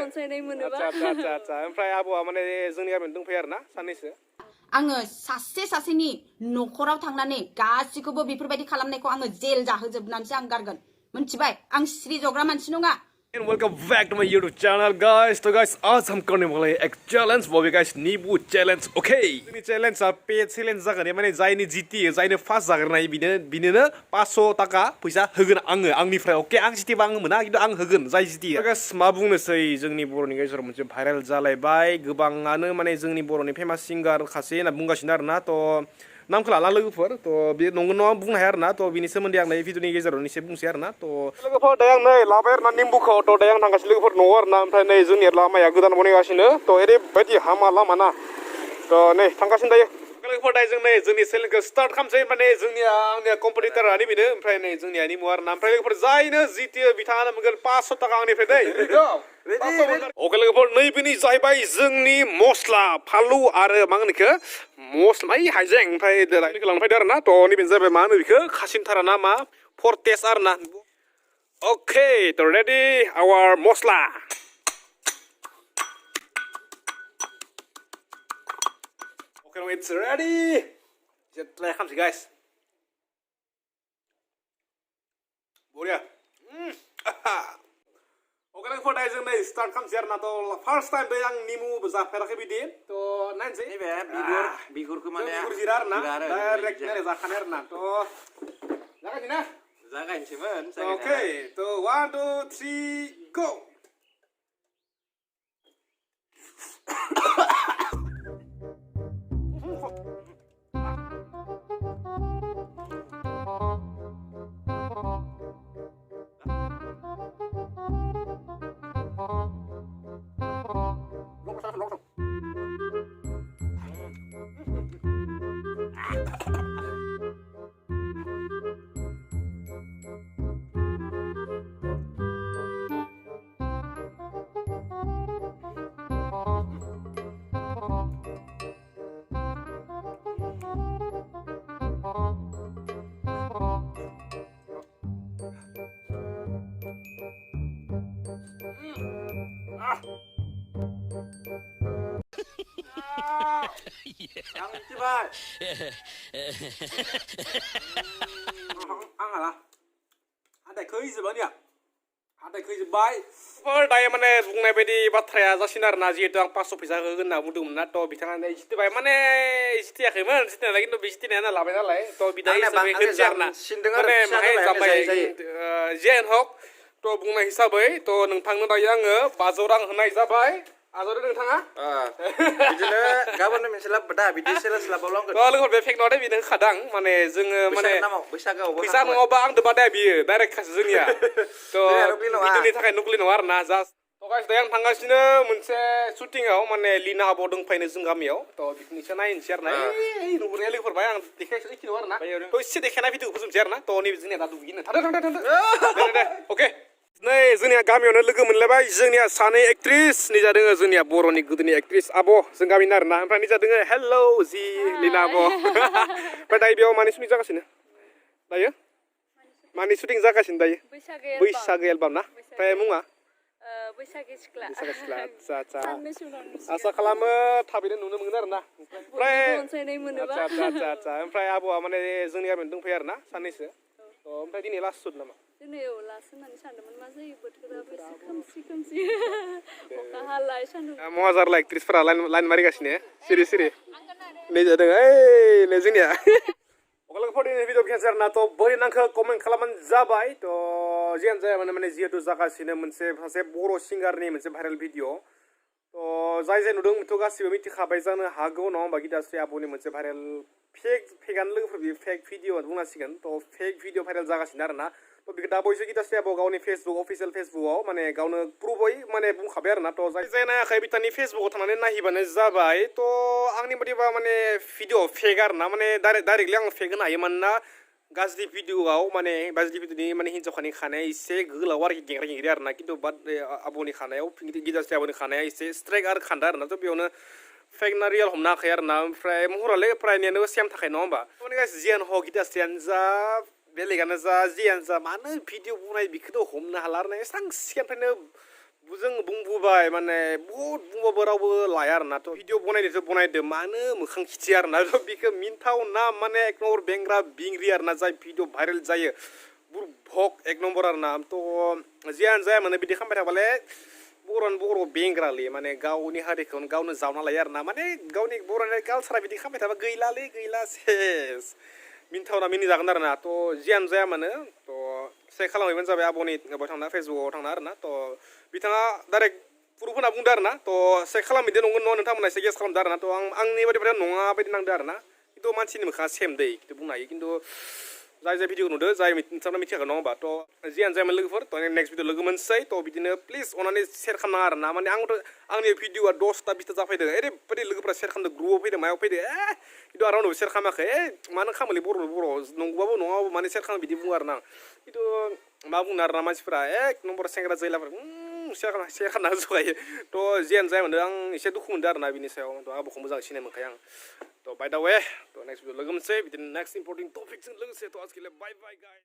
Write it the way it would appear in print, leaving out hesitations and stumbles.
अनसायनाय मोनोबा आच्छा ओमफ्राय आब'आ माने जोंनि गामियाव दंफैयो आरोना साननैसो आङो सासेनि न'खराव थांनानै गासिखौबो बेफोरबायदि खालामनायखौ आङो जेल जाहोजोबनानैसो आं गारगोन मोनथिबाय आं सिरि जग्रा मानसि नङा And welcome back to my YouTube channel, guys. So guys, आज हम करने वाले एक challenge, वो भी guys नींबू challenge, okay? ये challenge आप पे challenge जाकर ये मैंने जाइने जीती है, जाइने fast जाकर ना ये बिने ना 500 taka पैसा होगन आंगनि फ्राय, okay? आंग जीती बांग मना किन्तु आंग होगन जाय जीती है। guys, मा बुंनोसै जोंनि बर'नि गेजेराव मोनसे viral जालायबाय, गोबाङानो माने जोंनि बर'नि famous singer खासे होनना बुंगासिनो आरोना, तो नामखौ लाला लोगोफोर तो बे नंगौ नङा बुंनो हाया आरोना तो बिनि सोमोन्दै आं नै भिडिअनि गेजेराव एसे बुंसै आरोना तो लोगोफोर दायो आं नै लाबाय आरोना निम्बुखौ तो दायो आं थांगासिनो लोगोफोर न'आव आरोना ओमफ्राय नै जोंनि लामाया गोदान बनायगासिनो तो ओरैबायदि हामा लामा ना तो नै थांगासिनो दायो लोगोफोर दायो जों नै जोंनि चेनेलखौ स्टार्ट खालामसै माने आंनिया कम्पिटिटरानो बेनो ओमफ्राय नै जोंनिया निमु आरोना ओमफ्राय लोगोफोर जायनो जितियो बिथाङानो मोनगोन 500 taka आंनिफ्राय दै ओके लोगोफोर नैबेनि जाहैबाय जोंनि मस्ला फानलु आरो मा होनो बेखौ मस्ला हाइजें ओमफ्राय लांफैदो आरोना तो नैबेनो जाबाय मा होनो बेखौ खासिनथारा ना मा फर टेस्ट आरोना अके तो रेडि आवार मस्ला ओके इट्स रेडि ट्राइ खालामसै गाइस बरिया ओके लोगोफोर दायो जों नै स्टार्ट खालामसै आरोना तो फार्स्ट टाइम दै आं निमु जाफेराखै बिदि तो नायनोसै नैबे बिगुरखौ माने बिगुर जिरा आरोना डाइरेक्ट नायनो जाखानाय आरोना तो जागायसै ना जागायनोसैमोन ओके तो 1 2 3 गो Yang coba. Ang ala. Ada khơi जोबबाय निया ada khơi जोबबाय फोर दायो माने बुंनाय बायदि बाथ्राया जासिन आरोना जिहेतु आं 500 फैसा होगोन होनना बुंदोंमोन ना तो बिथाङा जितिबाय माने जितियाखैमोन जितिनालाय किन्तु बिजितिनाया लाबाय नालाय तो बिदाय हिसाबै होनसै आरोना माने माहाय जाबाय जेन हक तो बुंनाय हिसाबै तो नोंथांनो दायो आङो 500 रां होनाय जाबाय आजादो नोंथाङा बिदिनो गाबोन मोनसेला दा बिदि सेलेस लाबावलांगोन तो लोगो बे फेक नटे बिनो खादां माने जोङो माने बैसागोआव फैसा नङाबा आं दोबा दा बियो डाइरेक्ट खासो जोंनिया तो बिदिनि थाखाय नुकलि नङा आरोना जास्ट तो गाइस दायो आं थांगासिनो मोनसे शुटिंआव माने लिना आब' दंफायनो जों गामियाव तो बिखनिसो नायनोसै आरोना ओइ नुबोनाया लोगोफोरबाय आं देखायसै इखिनो आरोना तो एसे देखायनाय भिडिअखौ फोजोबसै आरोना तो नैबे जोंनिया दा दुगैनो थांदो दे अके नै जोंनिया गामियावनो लोगो मोनलायबाय जोंनिया सानै एक्ट्रिस निजा दोङो जोंनिया बर'नि गोदोनि एक्ट्रिस आब' जों गामिनि आरोना ओमफ्राय निजा दोङो हेलौ जि लिना आब' ओमफ्राय दायो बेयाव मानि शुटिं जागासिनो दायो मानि शुटिं जागासिनो दायो बैसागो एलबाम ना ओमफ्राय मुङा बैसागो सिख्ला आच्छा आसा खालामो थाबैनो नुनो मोनगोन आरोना ओमफ्राय अनसायनाय मोनोबा आच्छा ओमफ्राय आब'आ माने जोंनि गामियावनो दंफैयो आरोना साननैसो ओमफ्राय दिनै लास्ट सुट नामा दिनै लास्ट होननानै सानदोंमोन मा जायो बोथोराबो एसे खोमसि अखा हालाय सान्दुं महाजारला एक्ट्रिसफोरा लाइन मारिगासिनो सिरि नै जादों ओइ नै जोंनिया अगलफोर दिनै भिडिअ खेनसै आरोना तो बोरै नांखो कमेन्ट खालामबानो जाबाय तो जियानो जाया माने जिहेतु जागासिनो मोनसे सासे बर' सिंगारनि मोनसे भाइरेल भिडिअ तो जाय नुदों बेथ' गासिबो मिथिखाबाय जानो हागौ नङा होमबा गिताश्री आब'नि मोनसे भाइरेल फेकआनो लोगोफोर बेयो फेक भिडिअ बुंनांसिगोन तो फेक भिडिअ भाइरेल जागासिनो आरोना तो बेखौ दा बयसो गिताश्री आब' गावनि फेसबुक अफिसियेल फेसबुकआव माने गावनो प्रुफै माने बुंखाबाय आरोना तो जाय नायाखै बिथांनि फेसबुकआव थांनानै नायहैबानो जाबाय तो आंनि बादिबा माने भिडिअ फेक आरोना माने डाइरेक्टलि आं फेक होनो हायो मानोना गाज्रि भिडिअआव माने गाज्रि भिडिअनि माने हिन्जावखानि खानाया एसे गोलाव आरोखि गेंग्रा गेंग्रि आरोना किन्तु बाट आब'नि खानायाव गिताश्री आब'नि खानाया एसे स्ट्रेक आरो खान्दा आरोना तो बेयावनो फेक ना रियेल हमनो हाखायो आरोना ओमफ्राय महरालाय प्रायनियानो सेम थाखाय नङा होमबा माने गासै जियानो हक गिताश्रीयानो जा बेलेगानो जा जियानो जा मानो भिडिअ बुंनाय बेखौथ' हमनो हाला आरोना एसां सिगांनिफ्रायनो जों बुंबोबाय माने बहुत बुंबाबो रावबो लाया आरोना थ' भिडिअ बनायनोसो बनायदो मानो मोखां खिथि आरोना थ' बेखौ मिन्थाव ना माने एक नम्बर बेंग्रा बिंग्रि आरोना जाय भिडिअ भाइरेल जायो भक एक नम्बर आरोना थ' जियानो जाया माने बिदि खालामबाय थाबालाय बर' बेंग्रालै माने गावनि हारिखौनो गावनो जावना लायो आरोना माने गावनि बर'नि कालसारा बिदि खालामबाय थाबा गैला सेस मिन्थावना मिनिजागोन आरोना थ' जियानो जाया मानो थ' सेक खालामहैबानो जाबाय आब'नि माबायाव थांना फेसबुकआव थांना आरोना थ' बिथाङा डाइरेक्ट प्रुफ होना बुंदो आरोना थ' सेक खालामहैदो नंगौ नङा नोंथांमोना एसे गेस खालामदो आरोना थ' आंनि बायदिब्ला नङा बायदि नांदो आरोना खिन्थु मानसिनि मोखाङा सेम दै खिन्थु बुंनो हायो खिन्थु जाय भिडिअ नुदो जाय नोंथांमोना मिथियाखै नङा होमबा थ' जियानो जायामोन लोगोफोर थ' नेक्स्ट भिडिअ लोगो मोनसै थ' बिदिनो प्लिज अननानै शेयार खालामनाङा आरोना माने आंनि भिडिअआ 10ता 20ता जाफैदों ओरैबायदि लोगोफोरा शेयार खालामदों ग्रुपआव फैदों मायाव फैदों खिन्थु आरो रावनोबो शेयार खालामाखै मानो खालामोलै बर' नंगौबाबो नङाबाबो माने शेयार खालामो बिदि बुङो आरोना खिन्थु मा बुंनो आरोना मानसिफोरा एक नम्बर सेंग्रा जोलाफोर शेयार खालामना होजोबखायो थ' जियानो जाया मोनदों आं एसे दुखु मोनदों आरोना बिनि सायाव थ' आब'खौ मोजां सिनाय मोनखायो आं थ' बाय दा वे थ' नेक्स्ट भिडिअ लोगो मोनसै बिदिनो नेक्स्ट इम्पर्टेन्ट टपिकजों लोगोसे थ' आजके बाय बाय गाइस